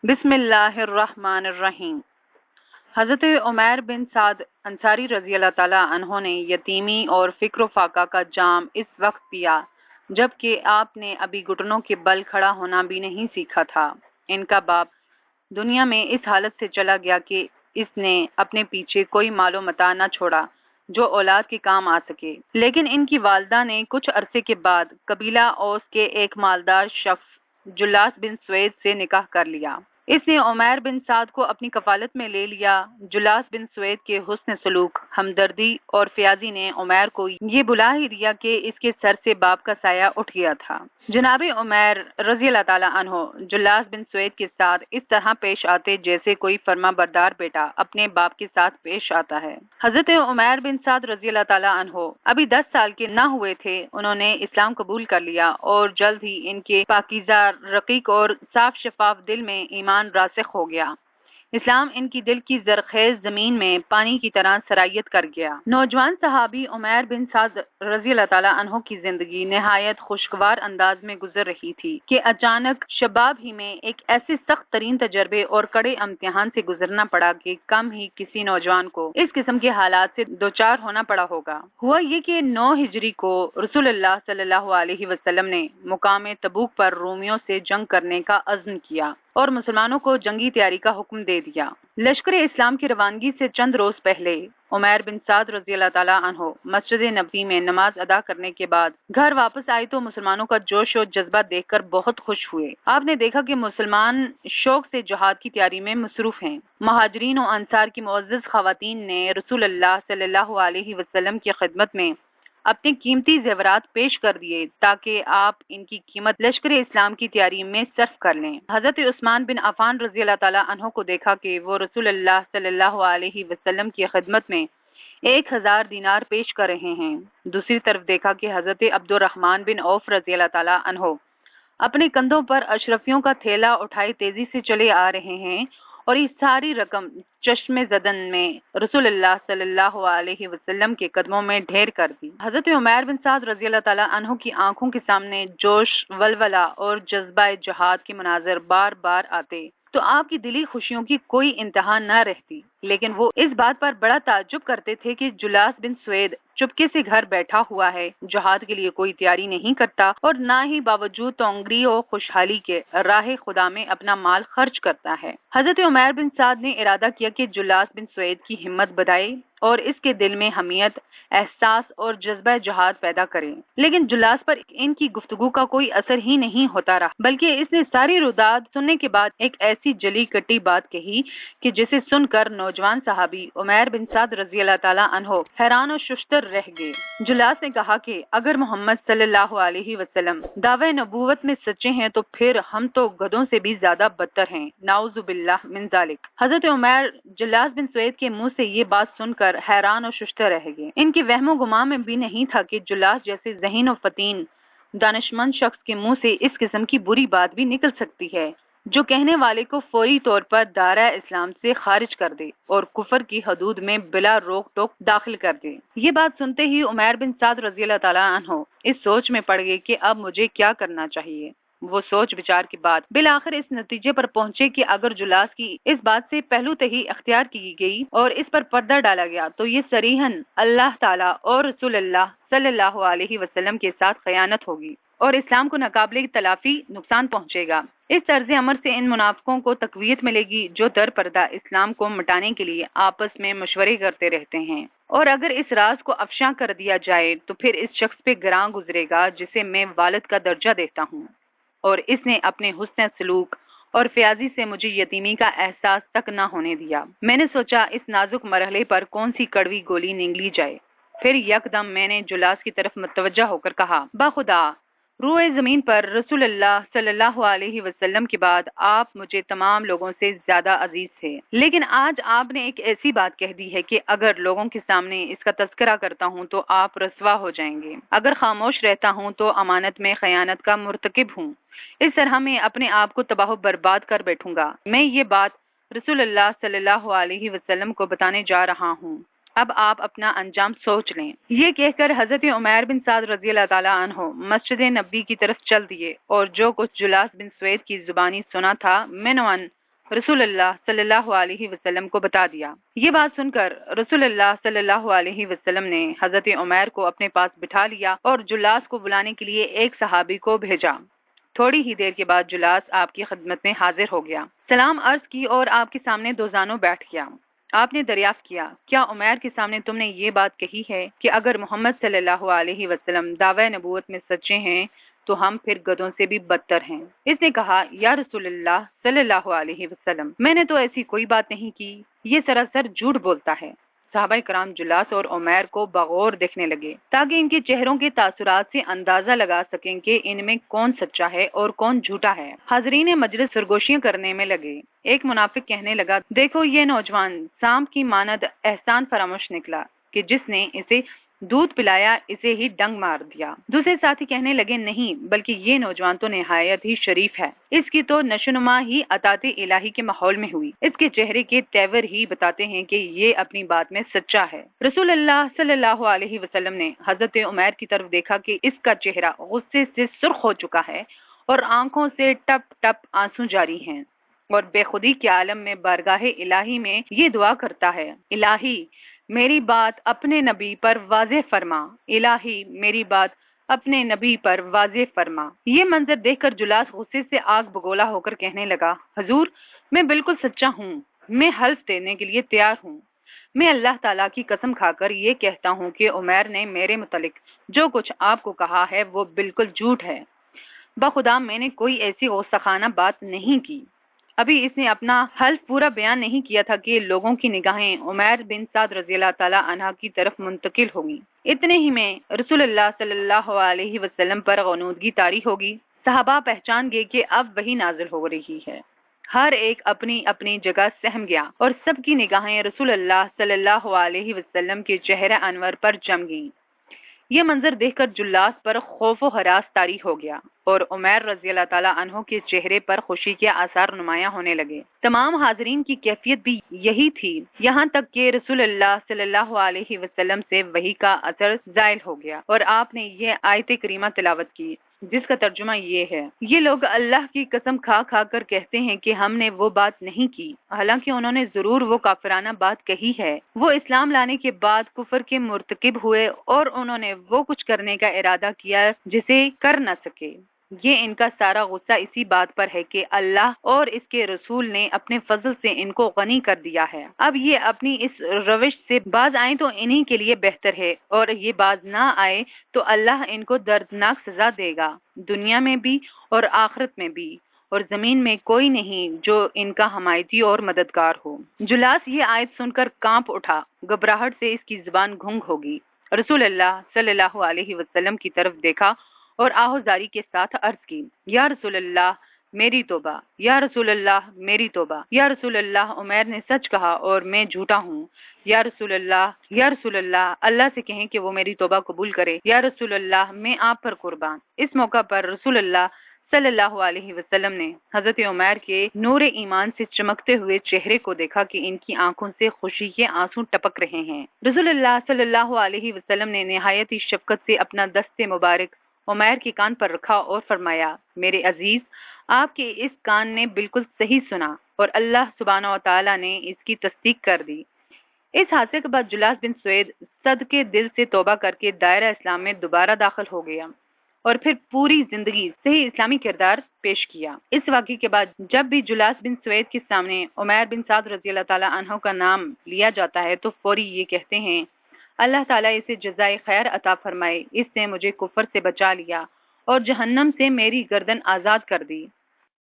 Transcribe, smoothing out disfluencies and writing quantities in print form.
بسم اللہ الرحمن الرحیم۔ حضرت عمیر بن سعد انصاری رضی اللہ تعالیٰ عنہ نے یتیمی اور فکر و فاقہ کا جام اس وقت پیا جبکہ آپ نے ابھی گھٹنوں کے بل کھڑا ہونا بھی نہیں سیکھا تھا۔ ان کا باپ دنیا میں اس حالت سے چلا گیا کہ اس نے اپنے پیچھے کوئی مال و متاع نہ چھوڑا جو اولاد کے کام آ سکے، لیکن ان کی والدہ نے کچھ عرصے کے بعد قبیلہ اوس کے ایک مالدار شخص جلاس بن سوید سے نکاح کر لیا۔ اس نے عمیر بن سعد کو اپنی کفالت میں لے لیا۔ جلاس بن سوید کے حسن سلوک، ہمدردی اور فیاضی نے عمیر کو یہ بلا ہی دیا کہ اس کے سر سے باپ کا سایہ اٹھ گیا تھا۔ جناب عمیر رضی اللہ تعالیٰ عنہ جلاس بن سوید کے ساتھ اس طرح پیش آتے جیسے کوئی فرما بردار بیٹا اپنے باپ کے ساتھ پیش آتا ہے۔ حضرت عمیر بن سعد رضی اللہ تعالیٰ عنہ ابھی 10 سال کے نہ ہوئے تھے، انہوں نے اسلام قبول کر لیا اور جلد ہی ان کے پاکیزہ، رقیق اور صاف شفاف دل میں ایمان راسخ ہو گیا۔ اسلام ان کی دل کی زرخیز زمین میں پانی کی طرح سرایت کر گیا۔ نوجوان صحابی عمیر بن سعد رضی اللہ تعالیٰ عنہ کی زندگی نہایت خوشگوار انداز میں گزر رہی تھی کہ اچانک شباب ہی میں ایک ایسے سخت ترین تجربے اور کڑے امتحان سے گزرنا پڑا کہ کم ہی کسی نوجوان کو اس قسم کے حالات سے دوچار ہونا پڑا ہوگا۔ ہوا یہ کہ 9 ہجری کو رسول اللہ صلی اللہ علیہ وسلم نے مقام تبوک پر رومیوں سے جنگ کرنے کا عزم کیا اور مسلمانوں کو جنگی تیاری کا حکم دے دیا۔ لشکر اسلام کی روانگی سے چند روز پہلے عمیر بن سعد رضی اللہ تعالیٰ عنہ مسجد نبوی میں نماز ادا کرنے کے بعد گھر واپس آئے تو مسلمانوں کا جوش و جذبہ دیکھ کر بہت خوش ہوئے۔ آپ نے دیکھا کہ مسلمان شوق سے جہاد کی تیاری میں مصروف ہیں۔ مہاجرین و انصار کی معزز خواتین نے رسول اللہ صلی اللہ علیہ وسلم کی خدمت میں اپنے قیمتی زیورات پیش کر دیے تاکہ آپ ان کی قیمت لشکر اسلام کی تیاری میں صرف کر لیں۔ حضرت عثمان بن عفان رضی اللہ تعالیٰ عنہ کو دیکھا کہ وہ رسول اللہ صلی اللہ علیہ وسلم کی خدمت میں 1000 دینار پیش کر رہے ہیں۔ دوسری طرف دیکھا کہ حضرت عبد الرحمن بن عوف رضی اللہ تعالیٰ عنہ اپنے کندھوں پر اشرفیوں کا تھیلا اٹھائے تیزی سے چلے آ رہے ہیں اور یہ ساری رقم چشم زدن میں رسول اللہ صلی اللہ علیہ وسلم کے قدموں میں ڈھیر کر دی۔ حضرت عمیر بن سعد رضی اللہ تعالیٰ عنہ کی آنکھوں کے سامنے جوش، ولولہ اور جذبہ جہاد کے مناظر بار بار آتے تو آپ کی دلی خوشیوں کی کوئی انتہا نہ رہتی، لیکن وہ اس بات پر بڑا تعجب کرتے تھے کہ جلاس بن سوید چپکے سے گھر بیٹھا ہوا ہے، جہاد کے لیے کوئی تیاری نہیں کرتا اور نہ ہی باوجود تونگری و خوشحالی کے راہ خدا میں اپنا مال خرچ کرتا ہے۔ حضرت عمیر بن سعد نے ارادہ کیا کہ جلاس بن سوید کی ہمت بڑھائے اور اس کے دل میں حمیت، احساس اور جذبہ جہاد پیدا کریں، لیکن جلاس پر ان کی گفتگو کا کوئی اثر ہی نہیں ہوتا رہا، بلکہ اس نے ساری روداد سننے کے بعد ایک ایسی جلی کٹی بات کہی کہ جسے سن کر نوجوان صحابی عمیر بن سعد رضی اللہ تعالیٰ عنہ حیران و ششدر رہ گئے۔ جلاس نے کہا کہ اگر محمد صلی اللہ علیہ وسلم دعوی نبوت میں سچے ہیں تو پھر ہم تو گدھوں سے بھی زیادہ بدتر ہیں، نعوذ باللہ من ذالک۔ حضرت عمیر جلاس بن سوید کے منہ سے یہ بات سن کر حیران و ششدر رہ گئے۔ ان کے وہم و گمان میں بھی نہیں تھا کہ جلاس جیسے ذہین و فطین دانشمند شخص کے منہ سے اس قسم کی بری بات بھی نکل سکتی ہے جو کہنے والے کو فوری طور پر دائرہ اسلام سے خارج کر دے اور کفر کی حدود میں بلا روک ٹوک داخل کر دے۔ یہ بات سنتے ہی عمیر بن سعد رضی اللہ تعالیٰ عنہ اس سوچ میں پڑ گئے کہ اب مجھے کیا کرنا چاہیے۔ وہ سوچ بچار کے بعد بالآخر اس نتیجے پر پہنچے کہ اگر جلاس کی اس بات سے پہلو تہی اختیار کی گئی اور اس پر پردہ ڈالا گیا تو یہ صریحاً اللہ تعالیٰ اور رسول اللہ صلی اللہ علیہ وسلم کے ساتھ خیانت ہوگی اور اسلام کو ناقابل تلافی نقصان پہنچے گا۔ اس طرز عمل سے ان منافقوں کو تقویت ملے گی جو در پردہ اسلام کو مٹانے کے لیے آپس میں مشورے کرتے رہتے ہیں، اور اگر اس راز کو افشاں کر دیا جائے تو پھر اس شخص پہ گراں گزرے گا جسے میں والد کا درجہ دیتا ہوں، اور اس نے اپنے حسن سلوک اور فیاضی سے مجھے یتیمی کا احساس تک نہ ہونے دیا۔ میں نے سوچا اس نازک مرحلے پر کون سی کڑوی گولی نگلی جائے۔ پھر یکدم میں نے جلاس کی طرف متوجہ ہو کر کہا، باخدا روئے زمین پر رسول اللہ صلی اللہ علیہ وسلم کے بعد آپ مجھے تمام لوگوں سے زیادہ عزیز تھے، لیکن آج آپ نے ایک ایسی بات کہہ دی ہے کہ اگر لوگوں کے سامنے اس کا تذکرہ کرتا ہوں تو آپ رسوا ہو جائیں گے، اگر خاموش رہتا ہوں تو امانت میں خیانت کا مرتکب ہوں، اس طرح میں اپنے آپ کو تباہ و برباد کر بیٹھوں گا۔ میں یہ بات رسول اللہ صلی اللہ علیہ وسلم کو بتانے جا رہا ہوں، اب آپ اپنا انجام سوچ لیں۔ یہ کہہ کر حضرت عمیر بن سعد رضی اللہ تعالیٰ عنہ مسجد نبوی کی طرف چل دیے اور جو کچھ جلاس بن سوید کی زبانی سنا تھا منوان رسول اللہ صلی اللہ علیہ وسلم کو بتا دیا۔ یہ بات سن کر رسول اللہ صلی اللہ علیہ وسلم نے حضرت عمیر کو اپنے پاس بٹھا لیا اور جلاس کو بلانے کے لیے ایک صحابی کو بھیجا۔ تھوڑی ہی دیر کے بعد جلاس آپ کی خدمت میں حاضر ہو گیا، سلام عرض کی اور آپ کے سامنے دو زانوں بیٹھ گیا۔ آپ نے دریافت کیا، کیا عمیر کے سامنے تم نے یہ بات کہی ہے کہ اگر محمد صلی اللہ علیہ وسلم دعوی نبوت میں سچے ہیں تو ہم پھر گدھوں سے بھی بدتر ہیں؟ اس نے کہا، یا رسول اللہ صلی اللہ علیہ وسلم، میں نے تو ایسی کوئی بات نہیں کی، یہ سراسر جھوٹ بولتا ہے۔ صحابہ کرام جلاس اور عمیر کو بغور دیکھنے لگے تاکہ ان کے چہروں کے تاثرات سے اندازہ لگا سکیں کہ ان میں کون سچا ہے اور کون جھوٹا ہے۔ حاضرین مجلس سرگوشیاں کرنے میں لگے۔ ایک منافق کہنے لگا، دیکھو یہ نوجوان سانپ کی مانند احسان فراموش نکلا کہ جس نے اسے دودھ پلایا اسے ہی ڈنگ مار دیا۔ دوسرے ساتھی کہنے لگے، نہیں بلکہ یہ نوجوان تو نہایت ہی شریف ہے، اس کی تو نشونما ہی عطاۃ الہی کے ماحول میں ہوئی، اس کے چہرے کے تیور ہی بتاتے ہیں کہ یہ اپنی بات میں سچا ہے۔ رسول اللہ صلی اللہ علیہ وسلم نے حضرت عمیر کی طرف دیکھا کہ اس کا چہرہ غصے سے سرخ ہو چکا ہے اور آنکھوں سے ٹپ ٹپ آنسو جاری ہیں، اور بے خودی کے عالم میں بارگاہ الہی میں یہ دعا کرتا ہے، الہی میری بات اپنے نبی پر واضح فرما، الہی میری بات اپنے نبی پر واضح فرما۔ یہ منظر دیکھ کر جلاس غصے سے آگ بگولا ہو کر کہنے لگا، حضور میں بالکل سچا ہوں، میں حلف دینے کے لیے تیار ہوں، میں اللہ تعالیٰ کی قسم کھا کر یہ کہتا ہوں کہ عمیر نے میرے متعلق جو کچھ آپ کو کہا ہے وہ بالکل جھوٹ ہے، بخدا میں نے کوئی ایسی غصہ بات نہیں کی۔ ابھی اس نے اپنا حلف پورا بیان نہیں کیا تھا کہ لوگوں کی نگاہیں عمیر بن سعد رضی اللہ تعالیٰ عنہ کی طرف منتقل ہوگی۔ اتنے ہی میں رسول اللہ صلی اللہ علیہ وسلم پر غنودگی طاری ہوگی۔ صحابہ پہچان گئے کہ اب وحی نازل ہو رہی ہے۔ ہر ایک اپنی اپنی جگہ سہم گیا اور سب کی نگاہیں رسول اللہ صلی اللہ علیہ وسلم کے چہرہ انور پر جم گئیں۔ یہ منظر دیکھ کر جلاس پر خوف و ہراس طاری ہو گیا اور عمیر رضی اللہ تعالیٰ عنہ کے چہرے پر خوشی کے آثار نمایاں ہونے لگے۔ تمام حاضرین کی کیفیت بھی یہی تھی، یہاں تک کہ رسول اللہ صلی اللہ علیہ وسلم سے وحی کا اثر زائل ہو گیا اور آپ نے یہ آیت کریمہ تلاوت کی جس کا ترجمہ یہ ہے، یہ لوگ اللہ کی قسم کھا کھا کر کہتے ہیں کہ ہم نے وہ بات نہیں کی، حالانکہ انہوں نے ضرور وہ کافرانہ بات کہی ہے۔ وہ اسلام لانے کے بعد کفر کے مرتکب ہوئے اور انہوں نے وہ کچھ کرنے کا ارادہ کیا جسے کر نہ سکے۔ یہ ان کا سارا غصہ اسی بات پر ہے کہ اللہ اور اس کے رسول نے اپنے فضل سے ان کو غنی کر دیا ہے۔ اب یہ اپنی اس روش سے باز آئیں تو انہی کے لیے بہتر ہے، اور یہ باز نہ آئے تو اللہ ان کو دردناک سزا دے گا، دنیا میں بھی اور آخرت میں بھی، اور زمین میں کوئی نہیں جو ان کا حمایتی اور مددگار ہو۔ جلاس یہ آیت سن کر کانپ اٹھا، گھبراہٹ سے اس کی زبان گھنگ ہوگی۔ رسول اللہ صلی اللہ علیہ وسلم کی طرف دیکھا اور آہوزاری کے ساتھ عرض کی، یا رسول اللہ میری توبہ، یا رسول اللہ میری توبہ، یا رسول اللہ عمیر نے سچ کہا اور میں جھوٹا ہوں، یا رسول اللہ اللہ سے کہیں کہ وہ میری توبہ قبول کرے، یا رسول اللہ میں آپ پر قربان۔ اس موقع پر رسول اللہ صلی اللہ علیہ وسلم نے حضرت عمیر کے نور ایمان سے چمکتے ہوئے چہرے کو دیکھا کہ ان کی آنکھوں سے خوشی کے آنسو ٹپک رہے ہیں۔ رسول اللہ صلی اللہ علیہ وسلم نے نہایت ہی شفقت سے اپنا دست مبارک عمیر کے کان پر رکھا اور فرمایا، میرے عزیز، آپ کے اس کان نے بالکل صحیح سنا اور اللہ سبحانہ و تعالیٰ نے اس کی تصدیق کر دی۔ اس حادثے کے بعد جلاس بن سوید صدقے دل سے توبہ کر کے دائرہ اسلام میں دوبارہ داخل ہو گیا اور پھر پوری زندگی صحیح اسلامی کردار پیش کیا۔ اس واقعے کے بعد جب بھی جلاس بن سوید کے سامنے عمیر بن سعد رضی اللہ تعالیٰ عنہ کا نام لیا جاتا ہے تو فوری یہ کہتے ہیں، اللہ تعالیٰ اسے جزائے خیر عطا فرمائے، اس نے مجھے کفر سے بچا لیا اور جہنم سے میری گردن آزاد کر دی۔